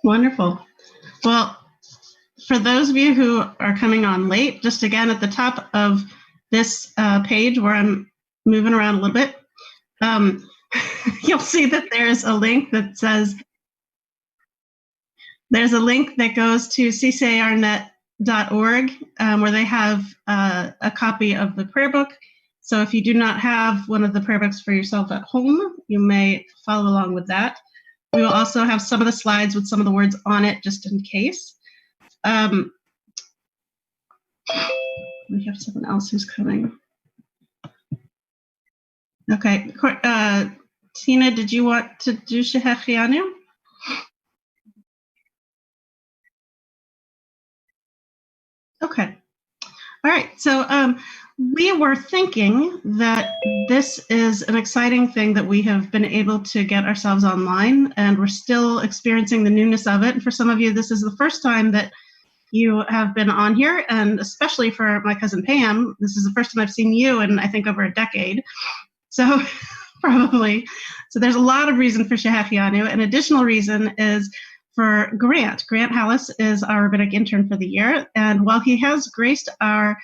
Wonderful. Well, for those of you who are coming on late, just again at the top of this page where I'm moving around a little bit, you'll see that there's a link that says, there's a link that goes to ccarnet.org where they have a copy of the prayer book. So if you do not have one of the prayer books for yourself at home, you may follow along with that. We will also have some of the slides with some of the words on it, just in case. We have someone else who's coming. Okay, Tina, did you want to do Shehechianu? Okay. All right. So we were thinking that this is an exciting thing that we have been able to get ourselves online, and we're still experiencing the newness of it. And for some of you, this is the first time that you have been on here, and especially for my cousin Pam, this is the first time I've seen you in, I think, over a decade. So probably. So there's a lot of reason for Shehechianu. An additional reason is for Grant. Grant Hallis is our rabbinic intern for the year. And while he has graced our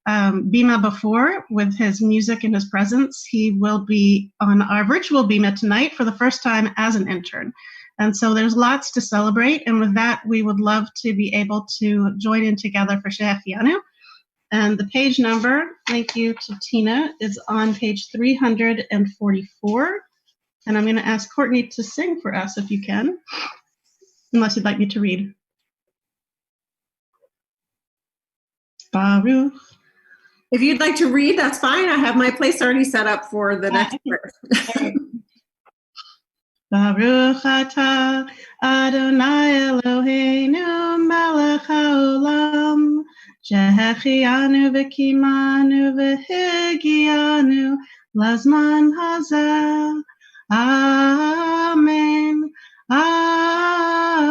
Bima before with his music and his presence, he will be on our virtual Bima tonight for the first time as an intern. And so there's lots to celebrate. And with that, we would love to be able to join in together for Shehechianu. And the page number, thank you to Tina, is on page 344. And I'm going to ask Courtney to sing for us if you can, unless you'd like me to read. Baruch. If you'd like to read, that's fine. I have my place already set up for the next prayer. Baruch atah Adonai Eloheinu melech haolam, shehechianu v'kimanu v'higianu lazman hazeh. Amen, amen,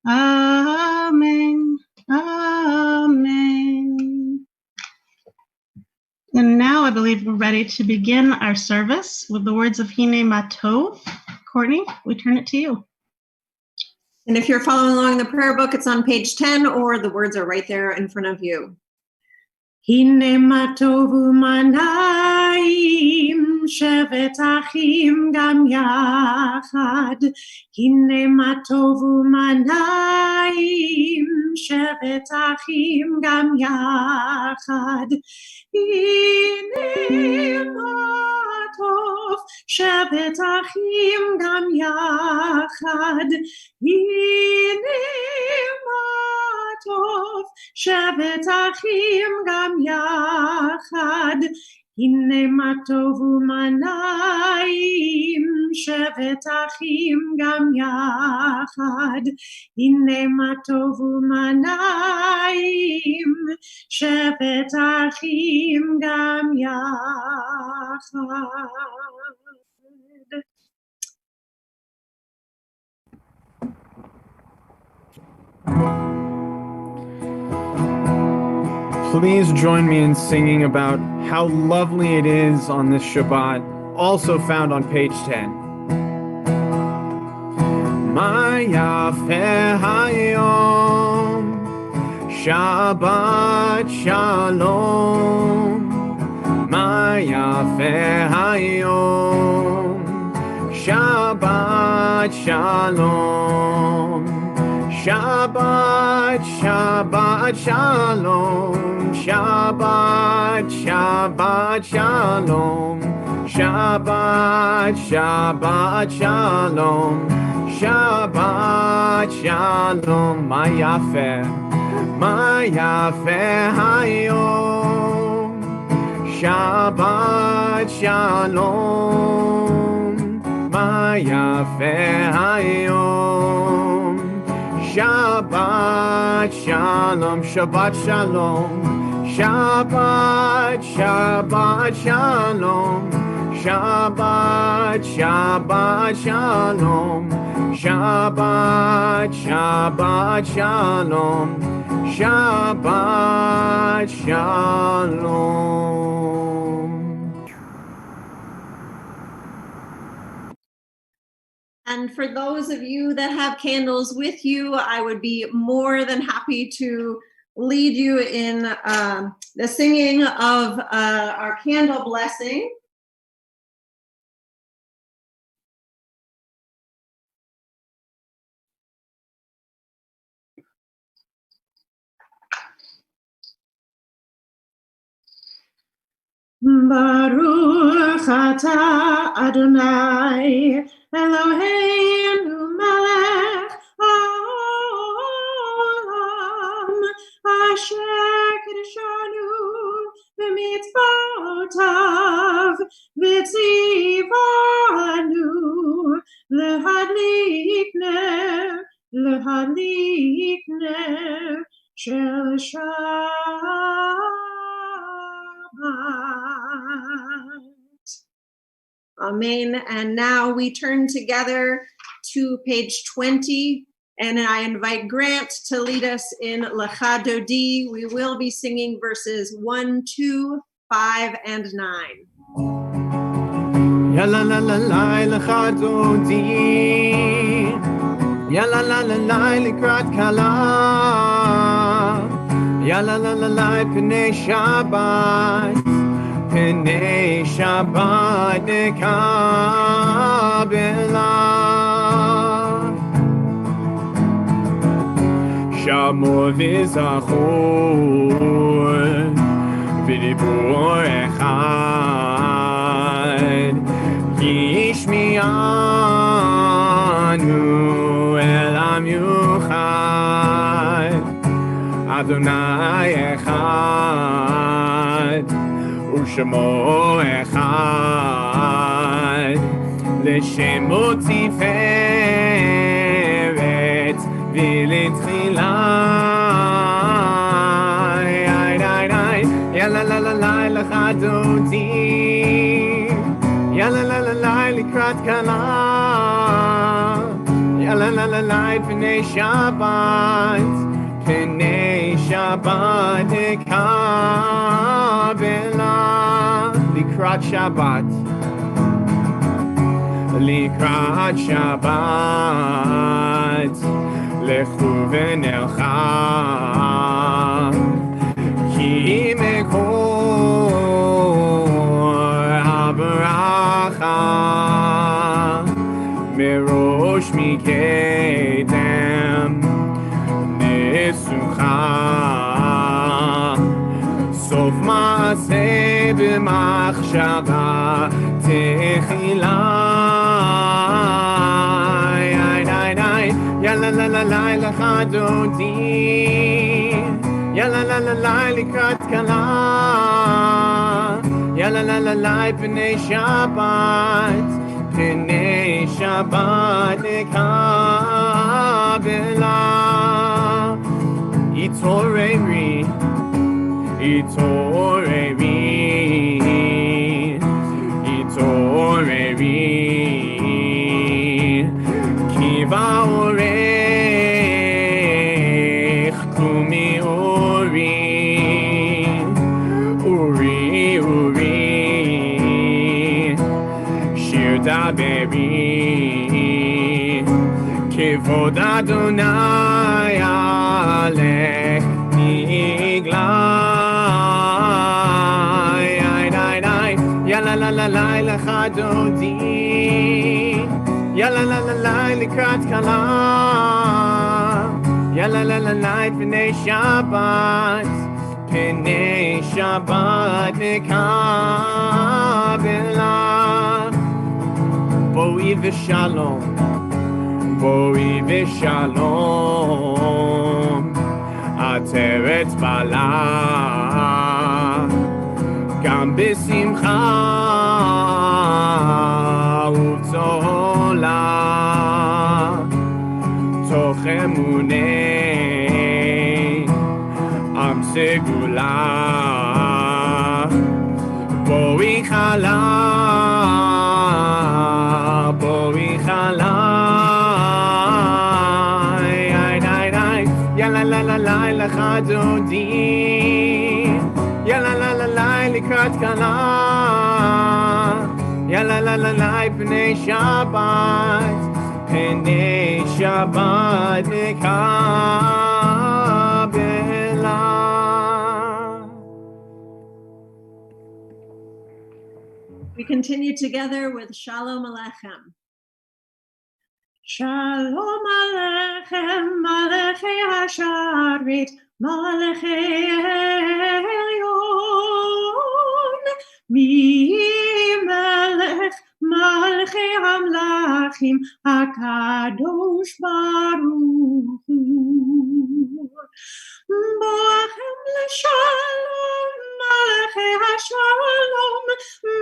amen, amen. And now I believe we're ready to begin our service with the words of Hine Matov. Courtney, we turn it to you. And if you're following along in the prayer book, it's on page 10, or the words are right there in front of you. Hine Matov u'manayim shevet achim gam yachad. Hine Matov u'manayim shevet achim gam yachad. Hine matov shevet achim gam yachad. Hine matov shevet achim gam yachad. Hine matov u'manayim shevet achim gam yachad. Hine matov u'manayim shevet achim gam yachad. Please join me in singing about how lovely it is on this Shabbat, also found on page 10. Ma yafeh hayom, Shabbat shalom. Ma yafeh hayom, Shabbat shalom. Shabbat, Shabbat shalom. Shabbat, Shabbat shalom. Shabbat, Shabbat shalom. Shabbat shalom. Ma yafeh hayom. Shabbat shalom. Ma yafeh hayom. Shabbat shalom, Shabbat shalom, Shabbat, Shabbat shalom, Shabbat, Shabbat shalom, Shabbat, Shabbat shalom, Shabbat shalom. And for those of you that have candles with you, I would be more than happy to lead you in the singing of our candle blessing. Baruch atah Adonai Eloheinu melech haolam asher kiddushanu b'mitzvotav v'tzivanu lehadlik ner shel Shabbat. Amen. And now we turn together to page 20, and I invite Grant to lead us in Lecha Dodi. We will be singing verses 1, 2, 5, and 9. Yalla la la la lecha dodi. Yalla la la la likrat kala. Yalla la la la pnei Shabbat. Pnei Shabbat nekabela. Shamor v'zachor v'dibur echad yishmi'anu elam yuchad Adonai echad u'shemo echad l'shemo tiferet v'letchila Yalla la la la lecha dodi. Yalla la la la likrat kala. Yalla la la la pnei Shabbat. Pnei Shabbat nekabela. Likrat Shabbat. Likrat Shabbat. Lechu v'nelcha. Ki mekor habracha merosh mikedem nesucha sof maaseh b'machshava techila yalla la la la lecha dodi Yalla la la la likrat kala. Yalla la la la pnei Shabbat. Pnei Shabbat nekabela. Itoreri. Itoreri. Itoreri. Kiva orech kumi Daberi Kevod Adonai Alech Nigla Yalla la la la lecha dodi Yalla la la la likrat kala Yalla la la la pnei Shabbat Pnei Shabbat nekabela Boi v'shalom, boi v'shalom, ateret bala, gam b'simcha u'tzola, toch emunei am segula, boi chala. Yalla la la la lecha dodi. Yalla la la la likrat kala. Yalla la la la pnei Shabbat. Pene Shabbat Nekabela. We continue together with Shalom Aleichem. Shalom Aleichem, Malachei Hasharit, Malachei Elyon, Mi Melech, Malachei Hamlachim, HaKadosh Baruch Hu. Boachem l'shalom, Malachei Hashalom,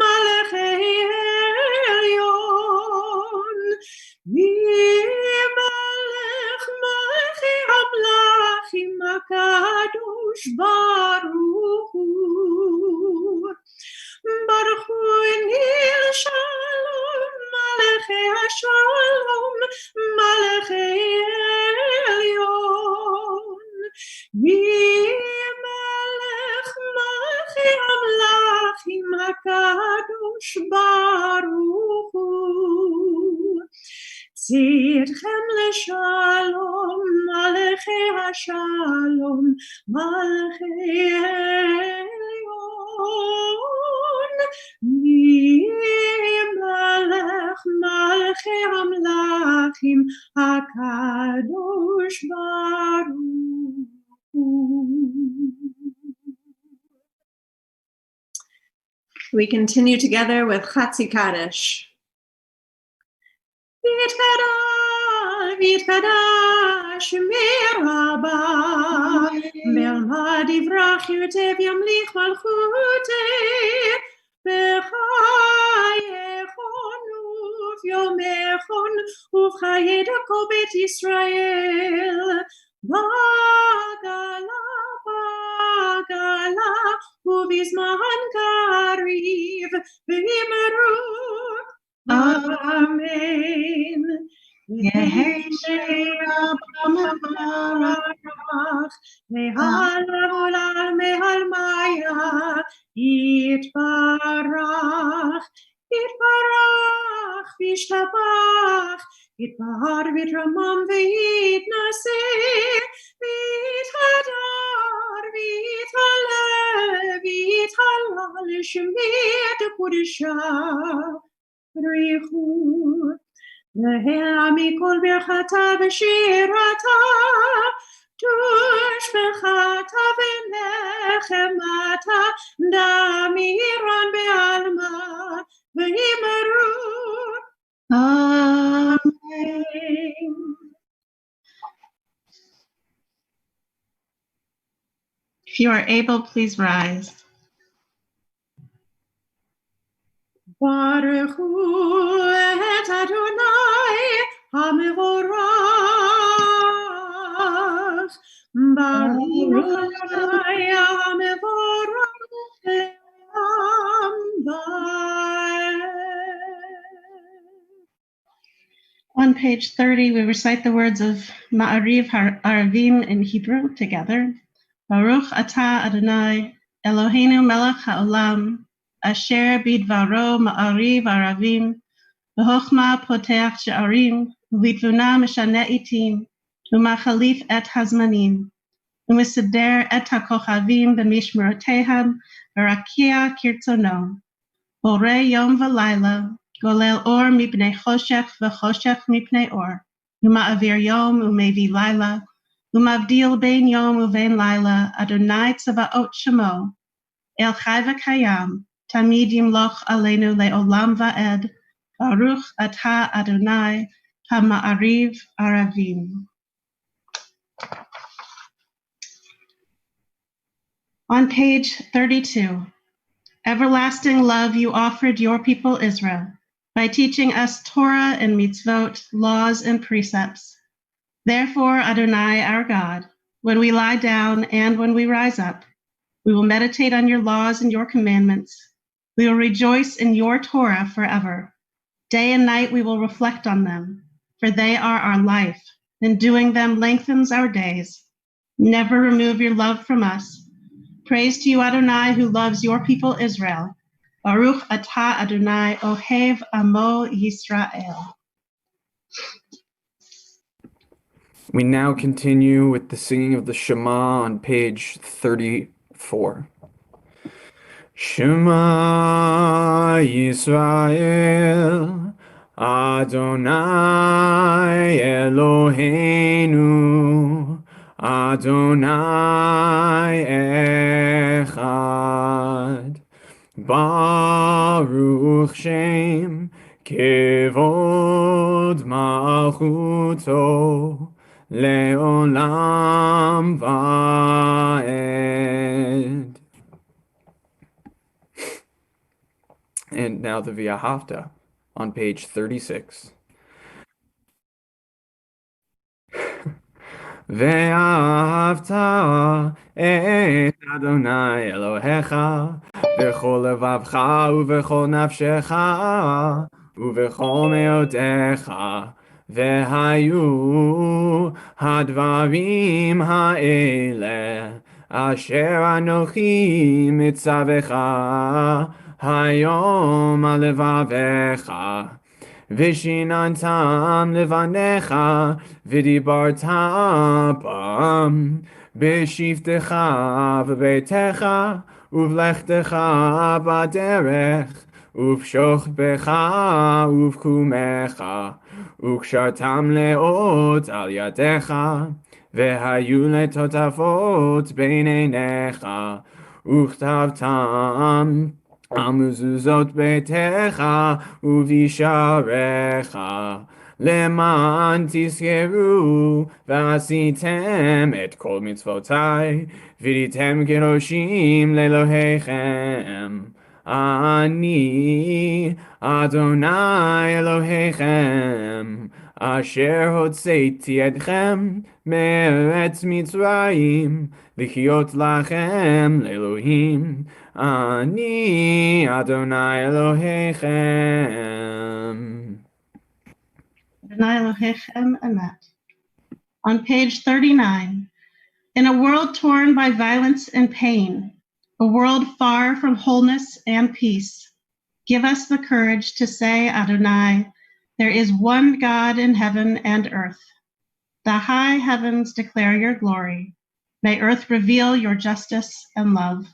Malachei Elyon. Melech Malachei Hamlachim, HaKadosh Baruch Hu. Baruch Hu Nil Shalom, Malachei Hashalom, Malachei Elyon. Melech Malachei Hamlachim, HaKadosh Baruch Hu. Tzidchem l'shalom, Malachei Hashalom, Malachei Elyon. Melech Malachei Hamlachim, HaKadosh Baruch Hu. We continue together with Chatzi Kaddish. V'yitkadash Shemir Rabba, Be'alma divrach Yirteh v'yamlich malchuteh, B'chayechon uv'yomechon uv'chayei dako bet Yisrael, Bagala, Bagala, uv'izman kariv, v'yimerut, Amen. Yehi She'Abraham Mehal Olam Mehal Maya Yitbarach Yitbarach V'Yishtabach Yitbar V'Yitramam V'Yitnaseh V'Yithadar V'Yithaleh V'Yithalal Shemir Kedushat HaYom. Leha mikol birchata v'shirata, tushbechata v'nechemata, damiran be'alma v'yimerut. Amen. If you are able, please rise. Baruch Hu et Adonai HaMevorach. Baruch Adonai HaMevorach Le'olam Va'ed. On page 30, we recite the words of Ma'ariv Aravim in Hebrew together. Baruch atah Adonai Eloheinu melech ha'olam, asher bidvaro Ma'ariv Aravim, v'hochma potech she'arim, v'vitvuna meshane itim, u'machalif et hazmanim, u'mesider et ha'kochavim b'mishmeroteham, v'rakia kirtzono, borei yom v'layla, golel or mipnei choshech v'choshech mipnei or, u'ma'avir yom u'mevi layla, u'mavdil bein yom u'vein layla, Adonai tzavaot shemo, el chai v'kayam, tamid yimloch aleinu le'olam va'ed, Baruch atah Adonai HaMa'ariv Aravim. On page 32, everlasting love you offered your people Israel by teaching us Torah and mitzvot, laws and precepts. Therefore, Adonai, our God, when we lie down and when we rise up, we will meditate on your laws and your commandments. We will rejoice in your Torah forever. Day and night we will reflect on them, for they are our life, and doing them lengthens our days. Never remove your love from us. Praise to you, Adonai, who loves your people Israel. Baruch atah Adonai, ohev amo Yisrael. We now continue with the singing of the Shema on page 34. Shema Yisrael, Adonai Eloheinu, Adonai Echad. Baruch Shem Kevod Malchuto Leolam Vaed. And now the V'ahavta on page 36. Ve'ahavta et Adonai Elohecha v'chol levavcha uv'chol nafshecha uv'chol meodecha ve'hayu hadvarim ha'ele asher anochi mitzavecha hayom alevavecha Vishinantam levanecha vidibartam b'shiftecha v'beitecha uvlechtecha baderech uvshochbecha uvkumecha ukshartam leot al yadecha vehayu letotafot beinenecha uchtavtam Amuzuzot betecha uvisharecha leman tiskeru v'asitem et kol mitzvotai v'ditem kedoshim lelohechem ani Adonai Elohechem asher hotzeiti etchem me'eretz Mitzrayim l'chiyot lachem le'Elohim Ani Adonai Elohechem. Adonai Elohechem Emet. On page 39, in a world torn by violence and pain, a world far from wholeness and peace, give us the courage to say, Adonai, there is one God in heaven and earth. The high heavens declare your glory. May earth reveal your justice and love.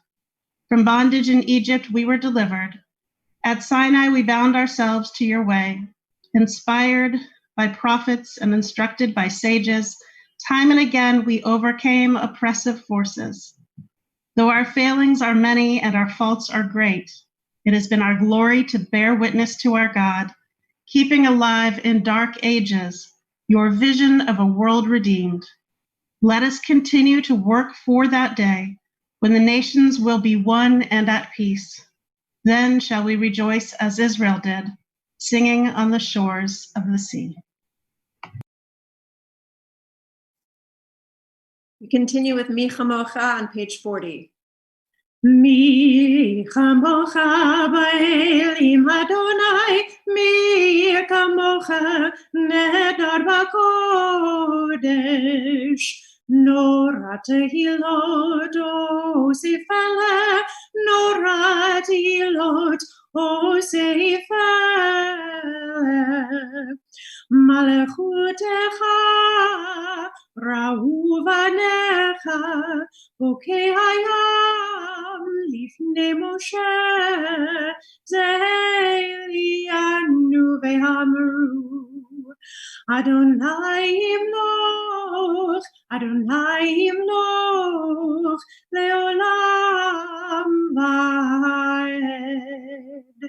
From bondage in Egypt, we were delivered. At Sinai, we bound ourselves to your way. Inspired by prophets and instructed by sages, time and again, we overcame oppressive forces. Though our failings are many and our faults are great, it has been our glory to bear witness to our God, keeping alive in dark ages your vision of a world redeemed. Let us continue to work for that day when the nations will be one and at peace. Then shall we rejoice as Israel did, singing on the shores of the sea. We continue with Mi Chamocha on page 40. Mi Chamocha Ba'elim Adonai, Mi Chamocha Nedar B'Kodesh. Nora tehilot osifale, Nora tehilot osifale. Malechutecha ra'u vanecha, bokei hayam lifnei Moshe, ze'elianu ve'amru. Adonai Imloch, Adonai Imloch, Leolam Vaed.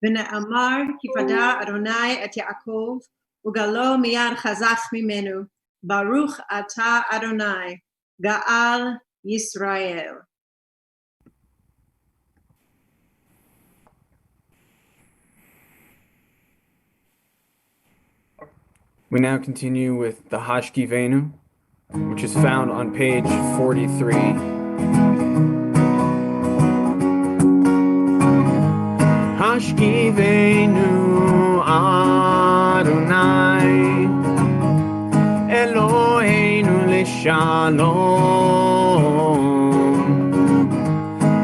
V'ne'amar kifada Adonai et Yaakov, ugalo miyad chazach mimenu. Baruch ata Adonai, Ga'al Yisrael. We now continue with the Hashkivenu, which is found on page 43. Hashkivenu Adonai Eloheinu l'shalom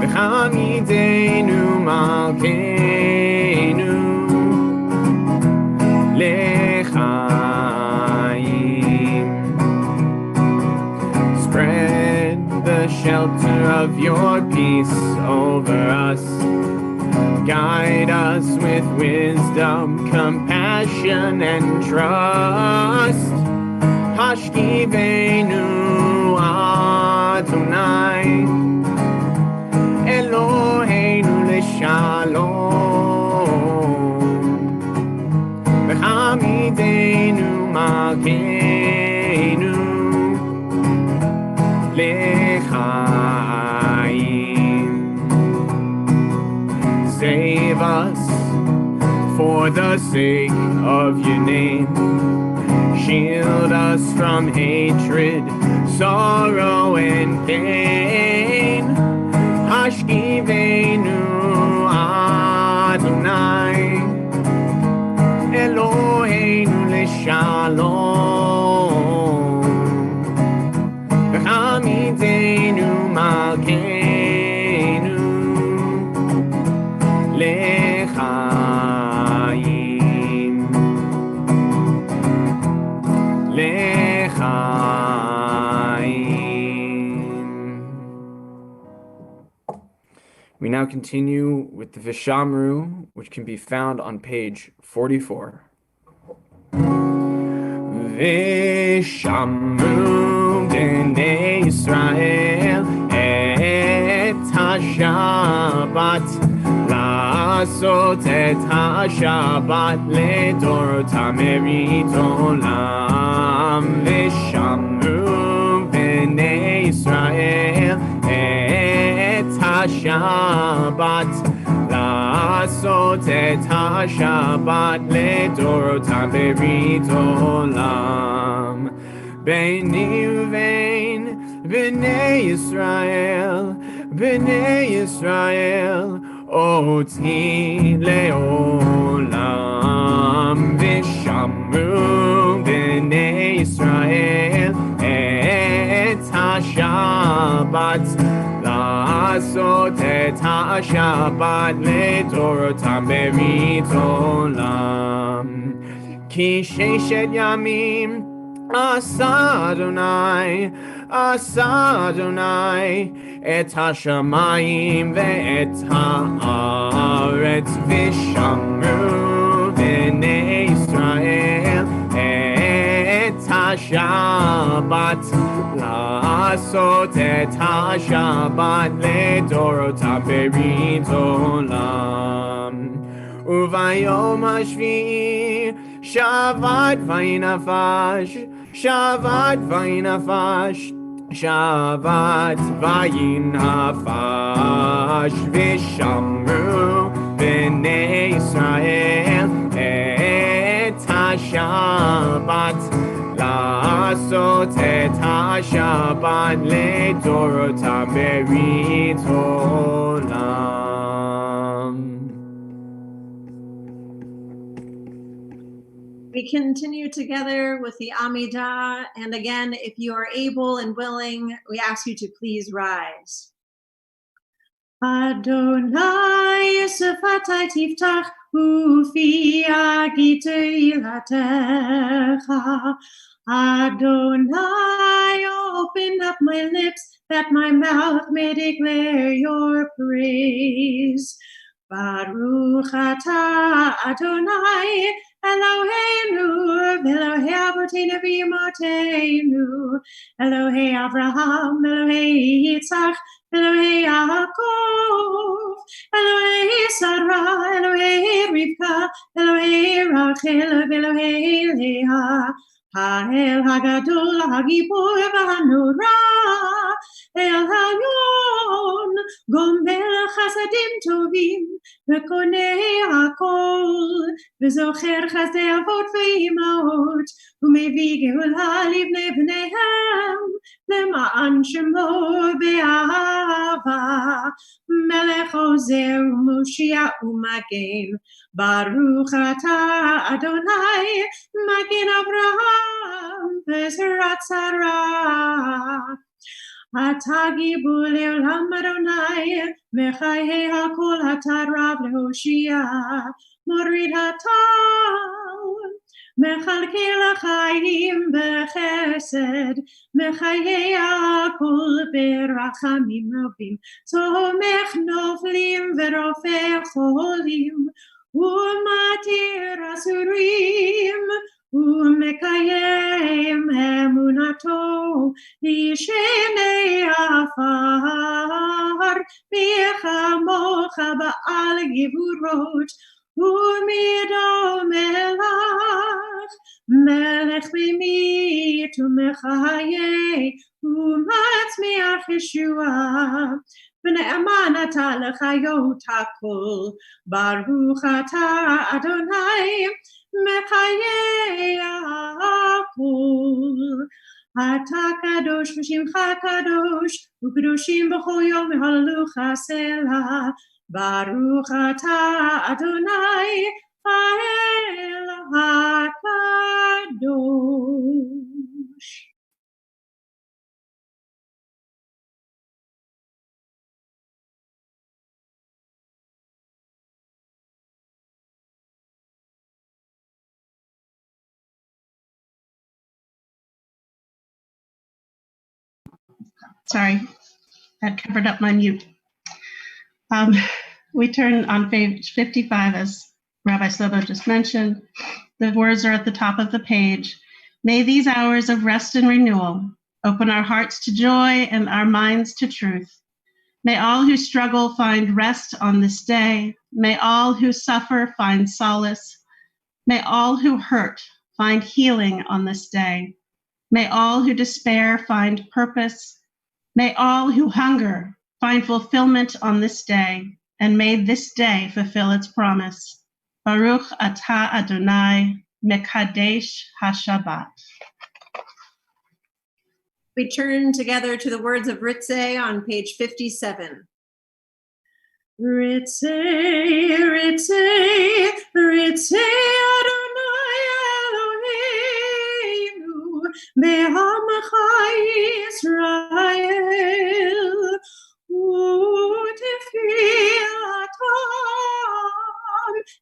v'chamidenu malkeinu l'chaim your peace over us. Guide us with wisdom, compassion, and trust. Hashkivenu Adonai, Eloheinu l'shalom, v'hamidenu malkeinu l'chaim. Save us for the sake of your name. Shield us from hatred, sorrow, and pain. Hashkivenu Adonai, Eloheinu l'shalom, v'hamidenu malkeinu l'chaim, l'chaim. We now continue with the Vishamru, which can be found on page 44. Vishamru b'nei Yisrael et HaShabbat, לעשות את השבת לדורותם מרית עולם. ושמרו בני ישראל את השבת, לעשות את השבת לדורותם ברית עולם. ביני ובין בני ישראל, בני ישראל, אותי לעולם. ושמרו בני ישראל את השבת, לעשות את השבת לדורותם ברית עולם. כי ששת ימים עשה אדוני, עשה אדוני את השמיים ואת הארץ. ושמרו בני ישראל את השבת, לעשות את השבת לדורותם ברית עולם. וביום השביעי שבת וינפש, שבת וינפש, שבת וינפש. ושמרו בני ישראל את השבת, לעשות את השבת לדורותם ברית עולם. We continue together with the Amidah, and again, if you are able and willing, we ask you to please rise. Adonai sefatai tiftach ufi agit ilatecha. Adonai, open up my lips that my mouth may declare your praise. Baruch atah Adonai Eloheinu, Elohei Avotenu v'Imotenu, Elohei Avraham, Elohei Yitzchak, Elohei Yaakov, Elohei Sarah, Elohei Rivka, Elohei Rachel, Elohei Leah, Ha'el Hagadol, Hagibor v'Hanora, El Hayon, Gomel Chasadim Tovim, V'konei Hakol, V'zocher Chasdei Avot v'Imaot, U'mevii Geula livnei bneihem, Lema'an Shemo be'ahava, Melech Ozer U'Moshia U'Magen, Baruch atah Adonai, Magen Avraham, V'Zerat Sarah. Atah gibur le'olam Adonai, Mechayei hakol atah rav lehoshia, Morid hatal, מחלקי לחיים בחסד, מחיי הכל ברחמים רבים, צומח נופלים ורופא חולים, ומתיר אסורים, ומקיים אמונתו לשני עפר, וכמוך בעל גבורות, ומידו מלך, מלך ממית ומחיה, ומצמיח ישועה, ונאמן אתה לחיות הכל, ברוך אתה אדוני, מחיי הכל. אתה קדוש ושמך קדוש, וקדושים בכל יום מהללוך סלה, ברוך אתה אדוני האל הקדוש. Sorry, that covered up my mute. We turn on page 55, as Rabbi Slobo just mentioned. The words are at the top of the page. May these hours of rest and renewal open our hearts to joy and our minds to truth. May all who struggle find rest on this day. May all who suffer find solace. May all who hurt find healing on this day. May all who despair find purpose. May all who hunger find fulfillment on this day, and may this day fulfill its promise. Baruch atah Adonai, Kaddish HaShabbat. We turn together to the words of Ritzei on page 57. Ritzei, Ritzei, Ritzei Adonai Eloheinu, be'amcha Yisrael, u'tefilatam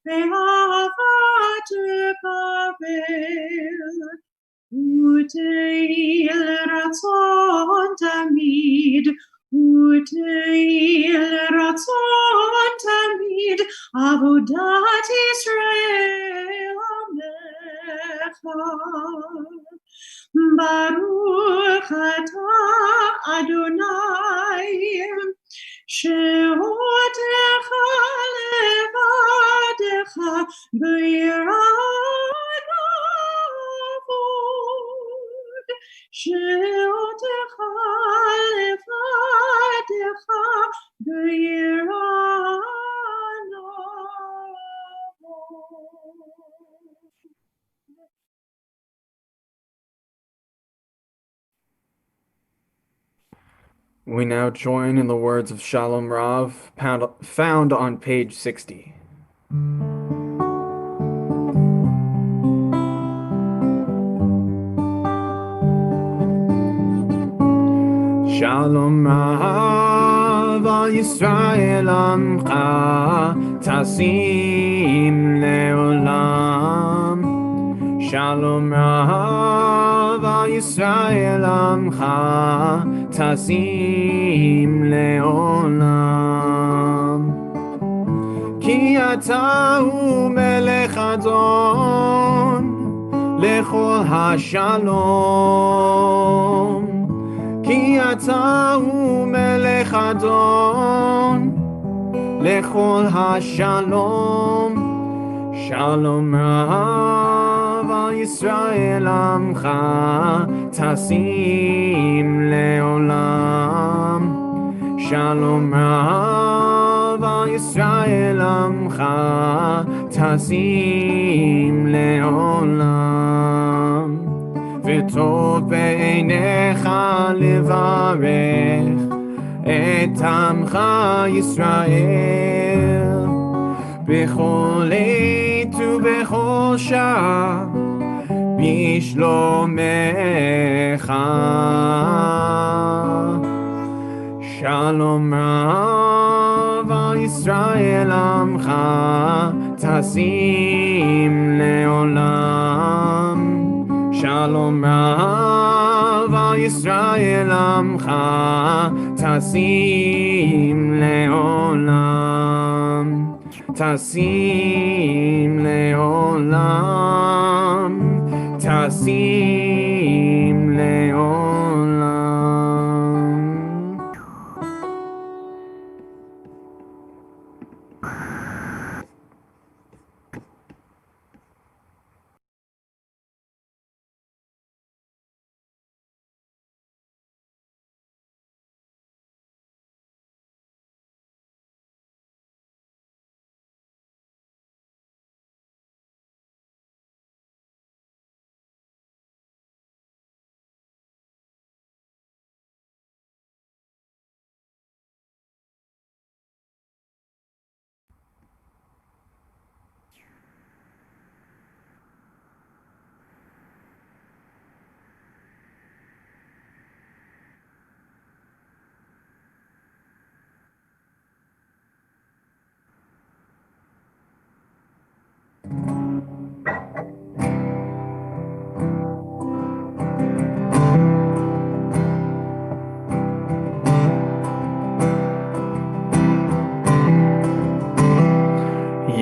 be'avat kabel, u'teil ratzon tamid, u'teil ratzon tamid, avodat Yisrael amecha. Baruch atah Adonai, she'otecha levadecha b'yirat avod, she'otecha levadecha b'yirat We now join in the words of Shalom Rav, found on page 60. Shalom Rav al Yisrael amcha tasim leolam. Shalom Rav al Yisrael amcha tasim leolam. Ki ata hu melech adon lechol hashalom. Ki ata hu melech adon lechol hashalom. Shalom Rav al Yisrael amcha tasim leolam. Shalom Rav al Yisrael amcha tasim leolam. V'tov be'einecha levarech et amcha Yisrael b'chol עת ובכל שעה בשלומך. שלום רב על ישראל עמך tasim leolam. Shalom Rav al Yisrael amcha, tasim leolam. Tasim leolam, tasim leolam.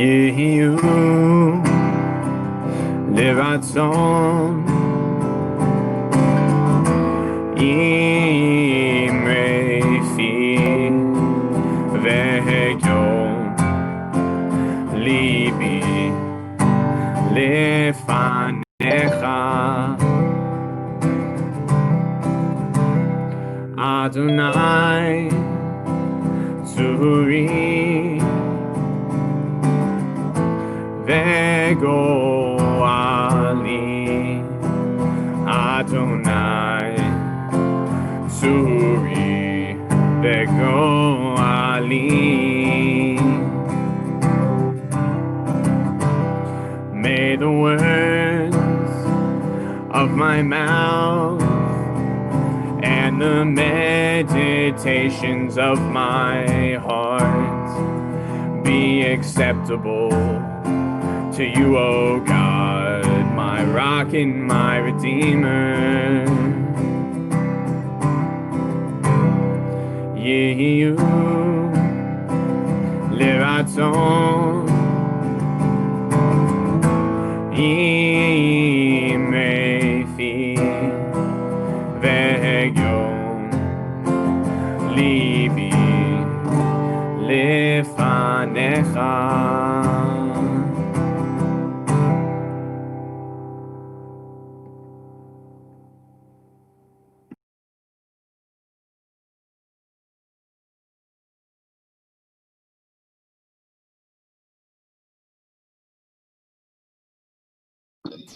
Yehiyu leratzon imrefi vehegyon libi lefanecha Adonai Zuri Vegoali Adonai Zuri Vegoali. May the words of my mouth and the meditations of my heart be acceptable to you, O God, my rock and my redeemer. Yehiyu leratzon imrefi vehegyon libi lefanecha.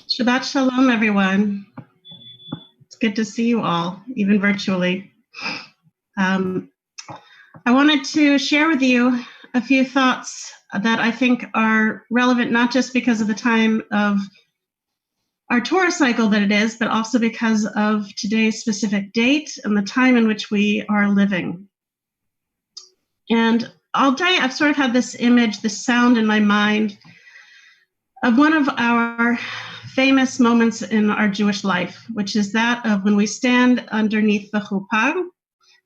Shabbat Shalom, everyone. It's good to see you all, even virtually. I wanted to share with you a few thoughts that I think are relevant, not just because of the time of our Torah cycle that it is, but also because of today's specific date and the time in which we are living. And all day I've sort of had this image, this sound in my mind of one of our famous moments in our Jewish life, which is that of when we stand underneath the chuppah,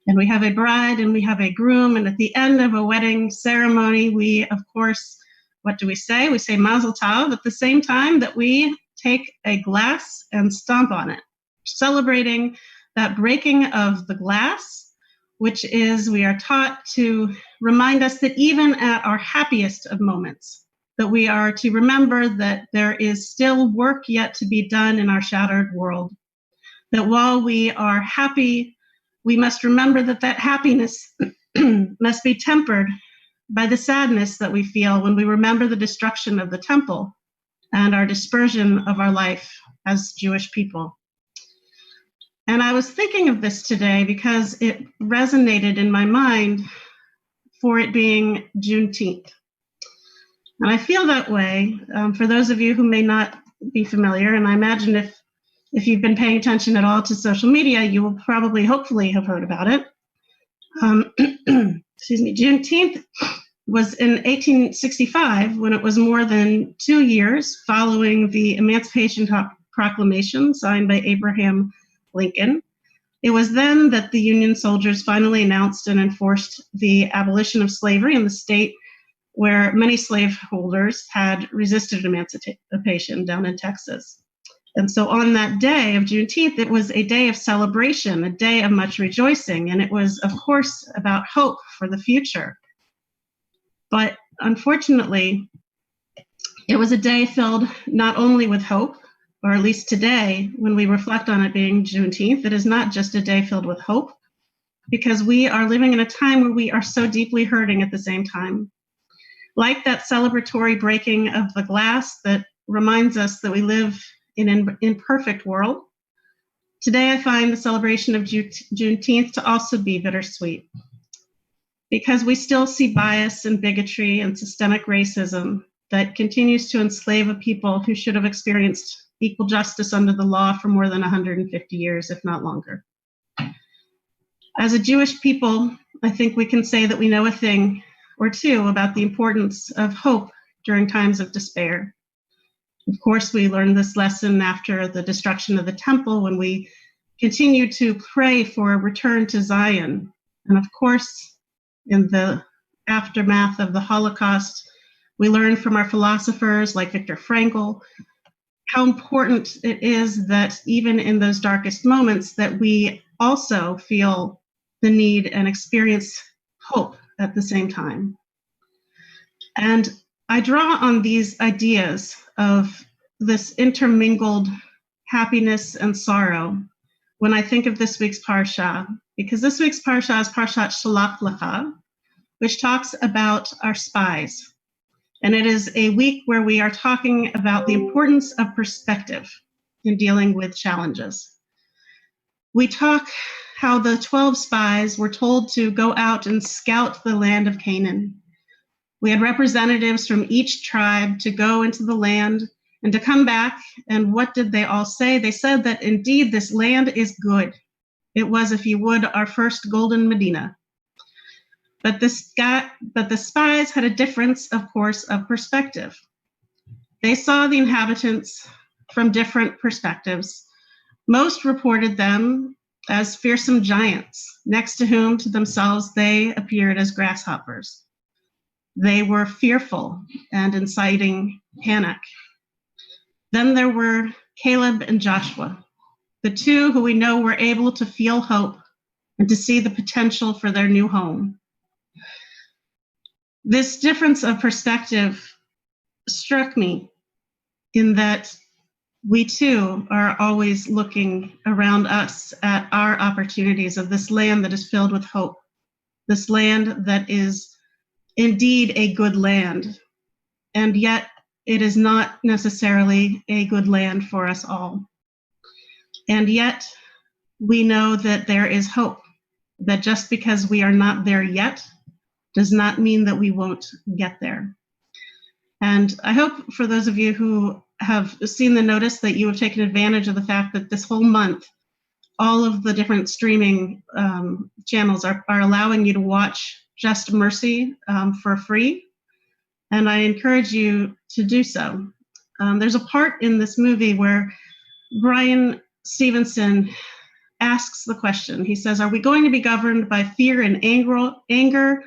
and we have a bride and we have a groom, and at the end of a wedding ceremony, we, of course, what do we say? We say Mazel Tov at the same time that we take a glass and stomp on it, celebrating that breaking of the glass, which is, we are taught to remind us that even at our happiest of moments, that we are to remember that there is still work yet to be done in our shattered world. That while we are happy, we must remember that that happiness must be tempered by the sadness that we feel when we remember the destruction of the temple and our dispersion of our life as Jewish people. And I was thinking of this today because it resonated in my mind for it being Juneteenth. And I feel that way for those of you who may not be familiar, and I imagine if you've been paying attention at all to social media, you will probably, hopefully, have heard about it. Excuse me, Juneteenth was in 1865, when it was more than 2 years following the Emancipation Proclamation signed by Abraham Lincoln. It was then that the Union soldiers finally announced and enforced the abolition of slavery in the state where many slaveholders had resisted emancipation down in Texas. And so on that day of Juneteenth, it was a day of celebration, a day of much rejoicing, and it was, of course, about hope for the future. But unfortunately, it was a day filled not only with hope, or at least today, when we reflect on it being Juneteenth, it is not just a day filled with hope, because we are living in a time where we are so deeply hurting at the same time. Like that celebratory breaking of the glass that reminds us that we live in an imperfect world, today I find the celebration of Juneteenth to also be bittersweet, because we still see bias and bigotry and systemic racism that continues to enslave a people who should have experienced equal justice under the law for more than 150 years, if not longer. As a Jewish people, I think we can say that we know a thing or two about the importance of hope during times of despair. Of course, we learned this lesson after the destruction of the temple, when we continue to pray for a return to Zion. And of course, in the aftermath of the Holocaust, we learned from our philosophers like Viktor Frankl how important it is that even in those darkest moments that we also feel the need and experience hope at the same time. And I draw on these ideas of this intermingled happiness and sorrow when I think of this week's Parsha, because this week's Parsha is Parshat Shalach Lecha, which talks about our spies. And it is a week where we are talking about the importance of perspective in dealing with challenges. We talk how the 12 spies were told to go out and scout the land of Canaan. We had representatives from each tribe to go into the land and to come back. And what did they all say? They said that indeed this land is good. It was, if you would, our first golden Medina. But the spies had a difference, of course, of perspective. They saw the inhabitants from different perspectives. Most reported them as fearsome giants, next to whom to themselves they appeared as grasshoppers. They were fearful and inciting panic. Then there were Caleb and Joshua, the two who we know were able to feel hope and to see the potential for their new home. This difference of perspective struck me in that we too are always looking around us at our opportunities of this land that is filled with hope, this land that is indeed a good land, and yet it is not necessarily a good land for us all. And yet we know that there is hope, that just because we are not there yet does not mean that we won't get there. And I hope for those of you who have seen the notice that you have taken advantage of the fact that this whole month, all of the different streaming channels are allowing you to watch Just Mercy for free. And I encourage you to do so. There's a part in this movie where Brian Stevenson asks the question. He says, are we going to be governed by fear and anger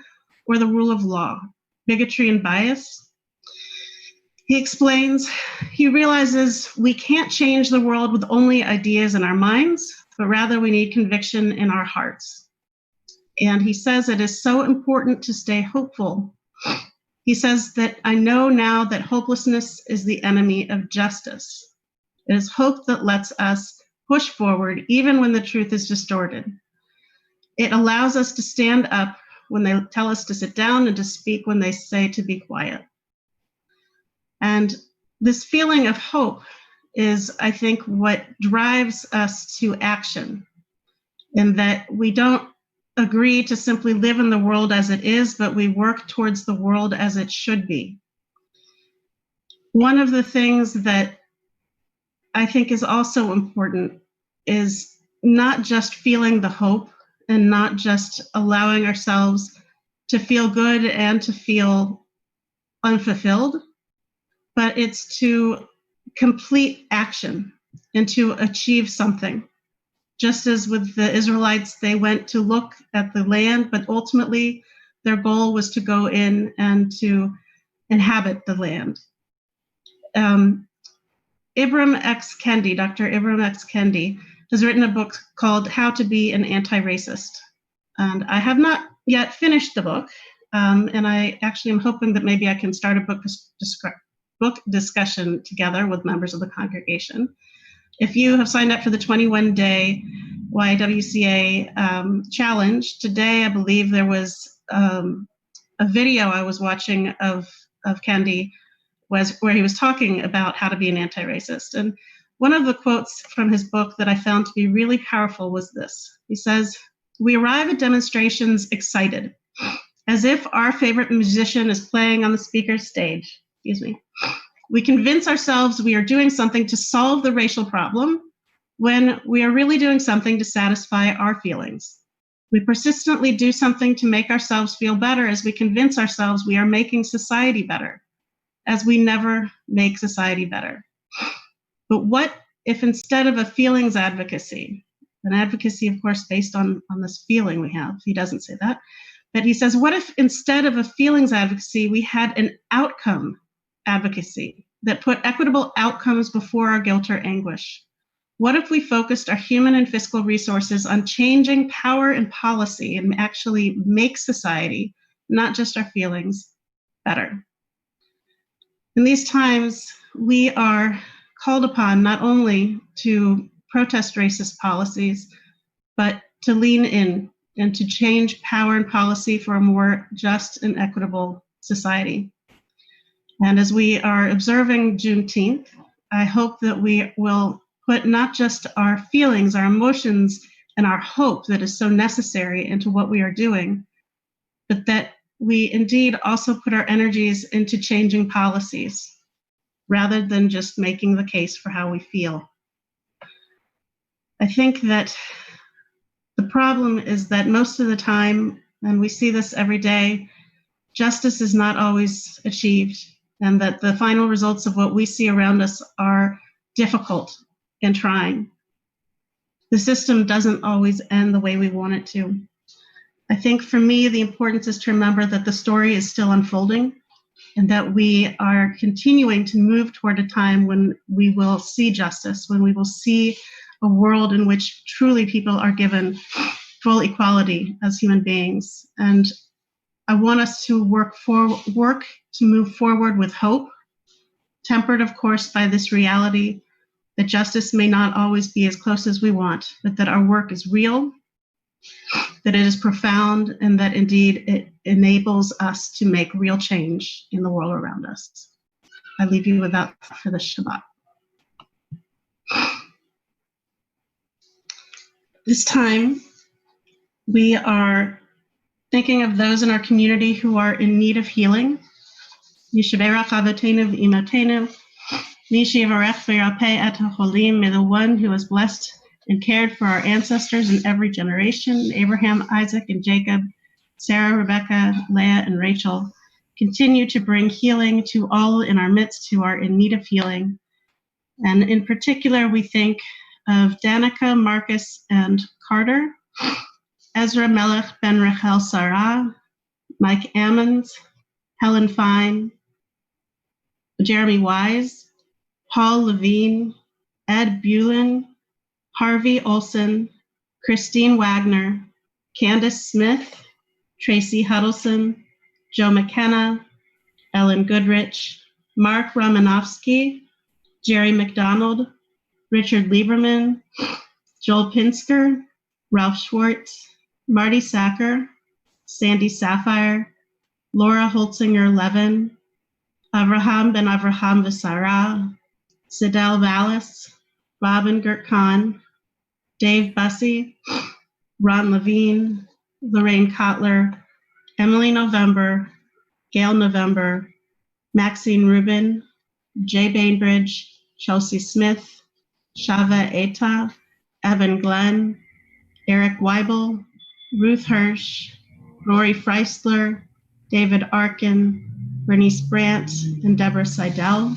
or the rule of law, bigotry and bias? He explains, he realizes we can't change the world with only ideas in our minds, but rather we need conviction in our hearts. And he says it is so important to stay hopeful. He says that I know now that hopelessness is the enemy of justice. It is hope that lets us push forward even when the truth is distorted. It allows us to stand up when they tell us to sit down and to speak when they say to be quiet. And this feeling of hope is, I think, what drives us to action, in that we don't agree to simply live in the world as it is, but we work towards the world as it should be. One of the things that I think is also important is not just feeling the hope and not just allowing ourselves to feel good and to feel unfulfilled, but it's to complete action and to achieve something. Just as with the Israelites, they went to look at the land, but ultimately their goal was to go in and to inhabit the land. Ibram X. Kendi, Dr. Ibram X. Kendi, has written a book called How to Be an Anti-Racist. And I have not yet finished the book, and I actually am hoping that maybe I can start a book discussion together with members of the congregation. If you have signed up for the 21-day YWCA challenge, today I believe there was a video I was watching of Kendi where he was talking about how to be an anti-racist. And one of the quotes from his book that I found to be really powerful was this. He says, "We arrive at demonstrations excited, as if our favorite musician is playing on the speaker's stage. We convince ourselves we are doing something to solve the racial problem when we are really doing something to satisfy our feelings. We persistently do something to make ourselves feel better as we convince ourselves we are making society better, as we never make society better. But what if instead of a feelings advocacy, an advocacy, of course, based on this feeling we have, he doesn't say that, but he says, what if instead of a feelings advocacy, we had an outcome advocacy that put equitable outcomes before our guilt or anguish? What if we focused our human and fiscal resources on changing power and policy and actually make society, not just our feelings, better?" In these times, we are called upon not only to protest racist policies, but to lean in and to change power and policy for a more just and equitable society. And as we are observing Juneteenth, I hope that we will put not just our feelings, our emotions, and our hope that is so necessary into what we are doing, but that we indeed also put our energies into changing policies rather than just making the case for how we feel. I think that the problem is that most of the time, and we see this every day, justice is not always achieved, and that the final results of what we see around us are difficult and trying. The system doesn't always end the way we want it to. I think for me, the importance is to remember that the story is still unfolding and that we are continuing to move toward a time when we will see justice, when we will see a world in which truly people are given full equality as human beings. And I want us to work to move forward with hope, tempered, of course, by this reality that justice may not always be as close as we want, but that our work is real, that it is profound, and that indeed it enables us to make real change in the world around us. I leave you with that for the Shabbat. This time, we are thinking of those in our community who are in need of healing. Yishaberach Avotenu v'Imotenu, Mishi Yivarech v'Yirapeh et HaCholim, may the one who has blessed and cared for our ancestors in every generation, Abraham, Isaac, and Jacob, Sarah, Rebecca, Leah, and Rachel, continue to bring healing to all in our midst who are in need of healing. And in particular, we think of Danica, Marcus, and Carter, Ezra Melech ben Rachel Sarah, Mike Ammons, Helen Fine, Jeremy Wise, Paul Levine, Ed Bulin, Harvey Olson, Christine Wagner, Candace Smith, Tracy Huddleston, Joe McKenna, Ellen Goodrich, Mark Romanowski, Jerry McDonald, Richard Lieberman, Joel Pinsker, Ralph Schwartz, Marty Sacker, Sandy Sapphire, Laura Holtzinger-Levin, Avraham ben Avraham Visara, Sidel Vallis, Robin Gert Kahn, Dave Bussey, Ron Levine, Lorraine Kotler, Emily November, Gail November, Maxine Rubin, Jay Bainbridge, Chelsea Smith, Shava Eta, Evan Glenn, Eric Weibel, Ruth Hirsch, Rory Freisler, David Arkin, Bernice Brandt, and Deborah Seidel.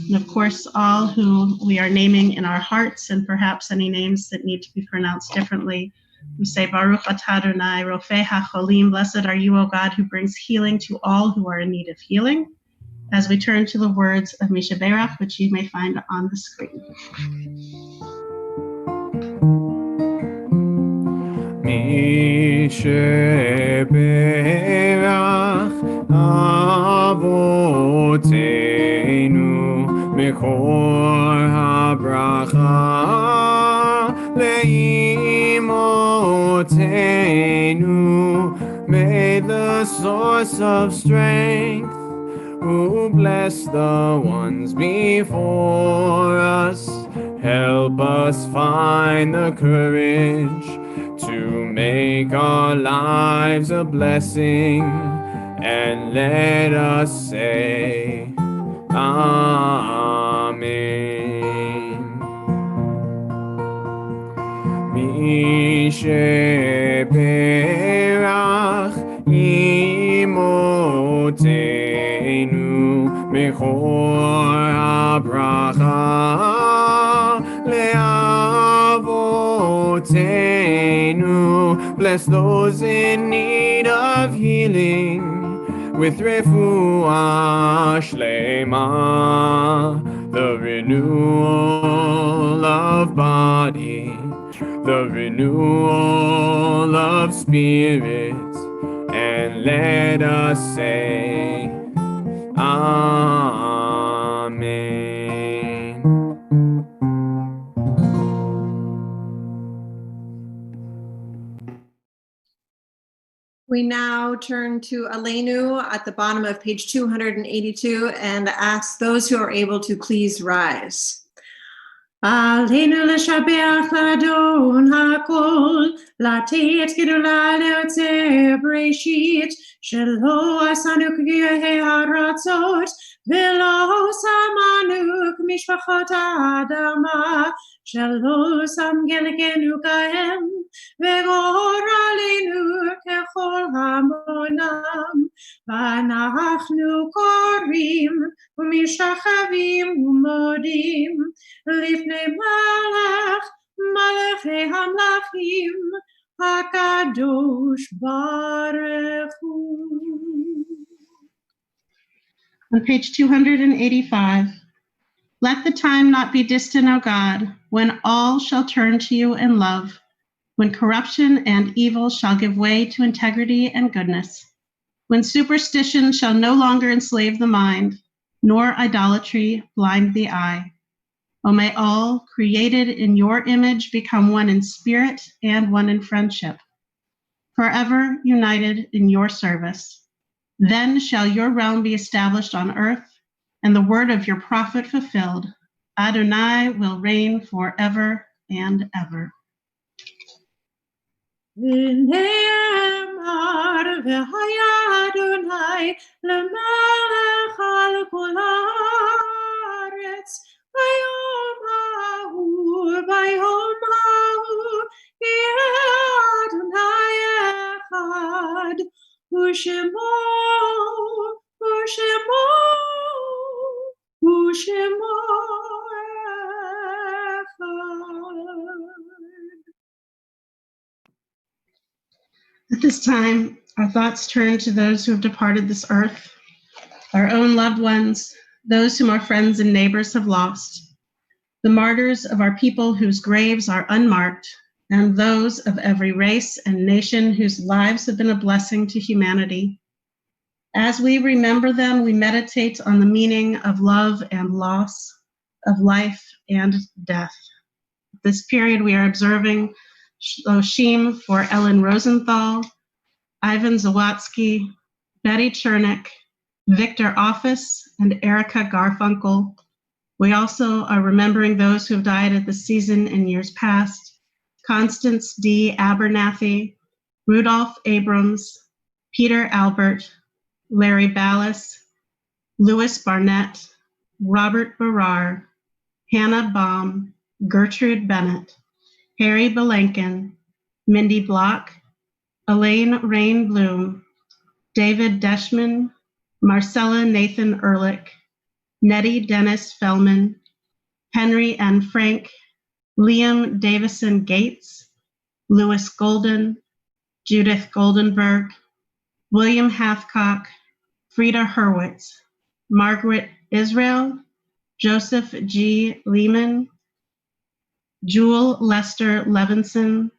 And of course, all who we are naming in our hearts, and perhaps any names that need to be pronounced differently. We say, Baruch atah Adonai, Rofei HaCholim, blessed are you, O God, who brings healing to all who are in need of healing. As we turn to the words of Misha Berach, which you may find on the screen. Misha Berach Avotenu Mekor HaBracha Leimotenu. May the source of strength who bless the ones before us help us find the courage to make our lives a blessing, and let us say Amen. Mishe Berach Imotenu Mechor HaBracha Le'avotenu. Bless those in need of healing with refuah shlema, the renewal of body, the renewal of spirit, and let us say Amen. We now turn to Aleinu at the bottom of page 282 and ask those who are able to please rise. Aleinu l'shabeach l'adon hakol, l'ateit gedula le'otzeh bereshit, shelo asanu k'gehei haratzot, velo samanu k'mishpachot ha'adama, shelo sam gelekenu kahem, v'gor aleinu kechol hamonam, v'anachnu korim, u'mishachavim u'modim, Lifnei Malach, Malachei Hamlachim, HaKadosh Baruch Hu. On page 285, let the time not be distant, O God, when all shall turn to you in love, when corruption and evil shall give way to integrity and goodness, when superstition shall no longer enslave the mind, nor idolatry blind the eye. O may all created in your image become one in spirit and one in friendship, forever united in your service. Then shall your realm be established on earth, and the word of your prophet fulfilled. Adonai will reign forever and ever. V'ne'emar v'haya Adonai l'melech al kol haaretz, v'yom ha'hu yeh Adonai echad, u'shemo echad. At this time, our thoughts turn to those who have departed this earth, our own loved ones, those whom our friends and neighbors have lost, the martyrs of our people whose graves are unmarked, and those of every race and nation whose lives have been a blessing to humanity. As we remember them, we meditate on the meaning of love and loss, of life and death. This period we are observing Shloshim for Ellen Rosenthal, Ivan Zawatsky, Betty Chernick, Victor Office, and Erica Garfunkel. We also are remembering those who have died at the season in years past: Constance D. Abernathy, Rudolph Abrams, Peter Albert, Larry Ballas, Louis Barnett, Robert Barrar, Hannah Baum, Gertrude Bennett, Harry Belenkin, Mindy Block, Elaine Rain Bloom, David Deschman, Marcella Nathan Ehrlich, Nettie Dennis Fellman, Henry N. Frank, Liam Davison Gates, Louis Golden, Judith Goldenberg, William Hathcock, Frida Hurwitz, Margaret Israel, Joseph G. Lehman, Jewel Lester Levinson,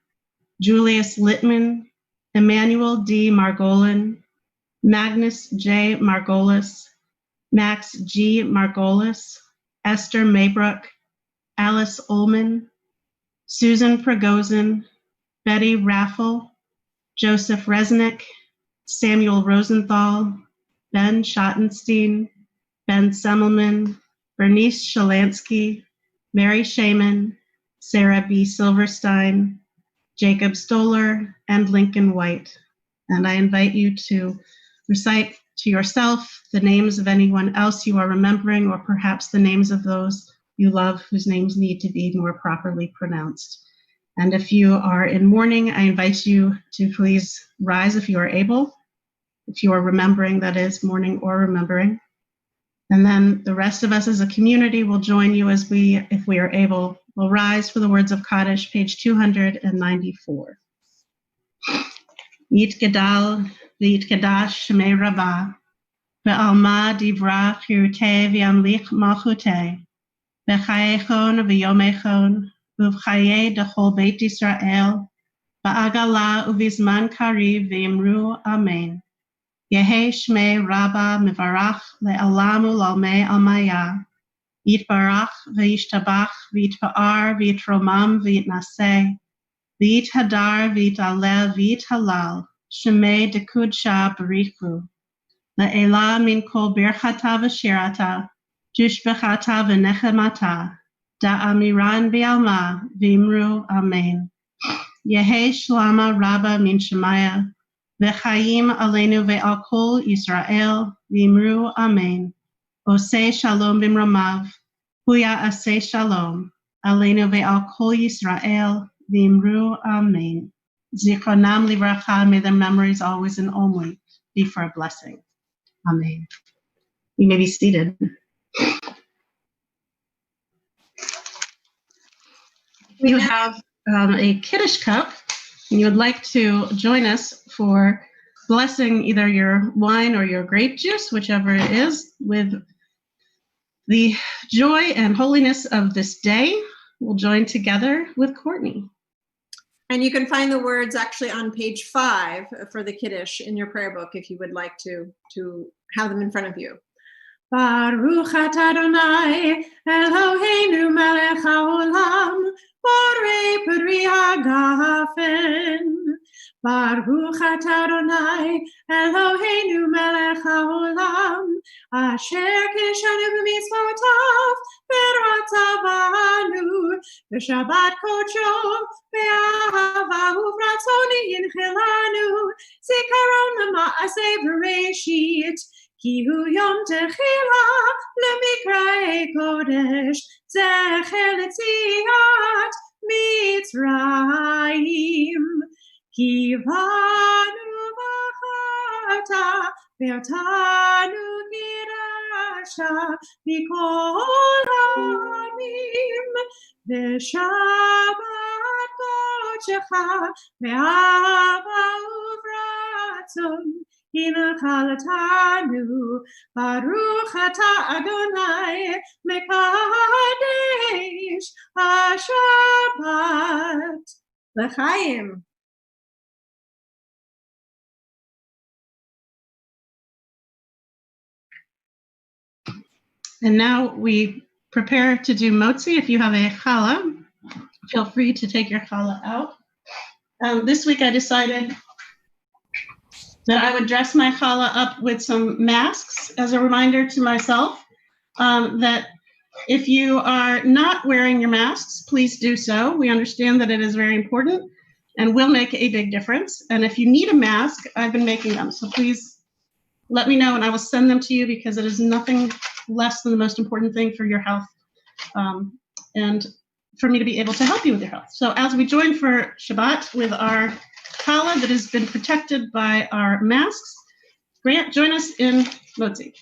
Julius Littman, Emmanuel D. Margolin, Magnus J. Margolis, Max G. Margolis, Esther Maybrook, Alice Ullman, Susan Prigozhin, Betty Raffel, Joseph Resnick, Samuel Rosenthal, Ben Schottenstein, Ben Semmelman, Bernice Shalansky, Mary Shaman, Sarah B. Silverstein, Jacob Stoller, and Lincoln White. And I invite you to recite to yourself the names of anyone else you are remembering, or perhaps the names of those you love whose names need to be more properly pronounced. And if you are in mourning, I invite you to please rise if you are able, if you are remembering, that is, mourning or remembering. And then the rest of us as a community will join you as we, if we are able, will rise for the words of Kaddish, page 294. Yit Gedal, V'yit Kedash Shemei Rabbah, Ve'alma Divra Chirutei V'yamlich Malchutei, V'chayechon V'yomechon, Uv'chayei Dechol Beit Yisrael, Ba'agala Uvizman Kariv V'yimru Amen. Yehe Shmei Rabba Mivarach Le'alam U'lalmei Almaya, Yitbarach V'yishtabach V'yitpa'ar V'yitromam V'yitnaseh, V'yithadar V'yitalel V'yithalal, Shemei Dekudsha Barichu, Le'ela Min Kol Birchata V'shirata, Tushbechata V'nechemata, Da'amiran V'yalma V'imru Amen. Yehe Shlama Rabba Min Shemaya, V'chaim Aleinu Ve'al Kol Yisrael V'imru Amen. Oseh Shalom B'mromav, Huya Aseh Shalom, Aleinu Ve'al Kol Yisrael V'imru Amen. Zichronam Livracha, may their memories always and only be for a blessing. Amen. You may be seated. You have a Kiddush cup, and you would like to join us for blessing either your wine or your grape juice, whichever it is, with the joy and holiness of this day. We'll join together with Courtney. And you can find the words actually on page 5 for the Kiddush in your prayer book if you would like to have them in front of you. Baruch atah Adonai Eloheinu melech haolam borei peri hagafen. Baruch atah Adonai Eloheinu melech haolam asher kishanu b'mitzvotav v'ratzav banu v'shabbat kodsho v'ahava uvratzoni yinchilanu zikaron l'ma'aseh v'reshit Ki hu yom techila lemikra'e kodesh zecher letziat Mitzrayim Ki vanu v'chata ve'otanu kirasha mikol ha'amim v'shabbat kodshecha ve'ahava uvratzon Inachaltanu, Baruch atah Adonai, Mekadesh HaShabbat. L'chaim. And now we prepare to do motzi. If you have a challah, feel free to take your challah out. This week I decided that I would dress my challah up with some masks as a reminder to myself that if you are not wearing your masks, please do so. We understand that it is very important and will make a big difference. And if you need a mask, I've been making them. So please let me know and I will send them to you because it is nothing less than the most important thing for your health and for me to be able to help you with your health. So as we join for Shabbat with our challah that has been protected by our masks. Grant, join us in HaMotzi.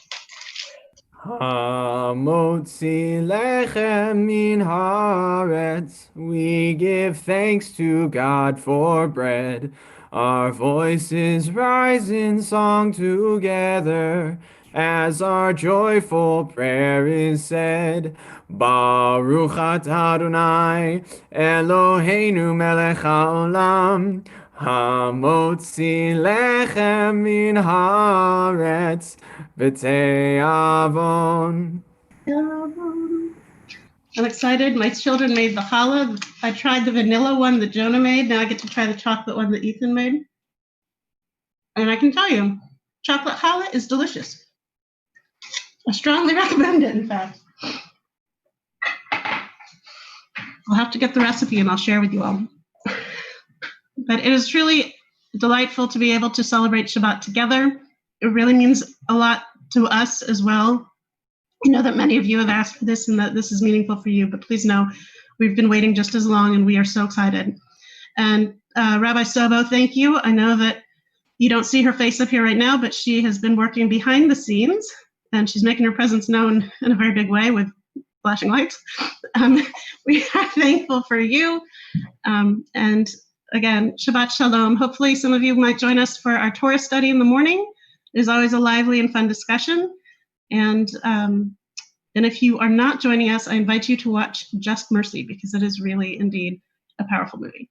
HaMotzi lechem min haaretz. We give thanks to God for bread. Our voices rise in song together as our joyful prayer is said. Baruch atah Adonai Eloheinu melech haolam. HaMotzi lechem min haaretz v'te'avon. I'm excited. My children made the challah. I tried the vanilla one that Jonah made. Now I get to try the chocolate one that Ethan made. And I can tell you, chocolate challah is delicious. I strongly recommend it, in fact. I'll have to get the recipe and I'll share with you all. But it is truly delightful to be able to celebrate Shabbat together. It really means a lot to us as well. I know that many of you have asked for this and that this is meaningful for you, but please know we've been waiting just as long and we are so excited. And Rabbi Sobo, thank you. I know that you don't see her face up here right now, but she has been working behind the scenes and she's making her presence known in a very big way with flashing lights. We are thankful for you. And again, Shabbat Shalom. Hopefully some of you might join us for our Torah study in the morning. It is always a lively and fun discussion. And if you are not joining us, I invite you to watch Just Mercy because it is really indeed a powerful movie.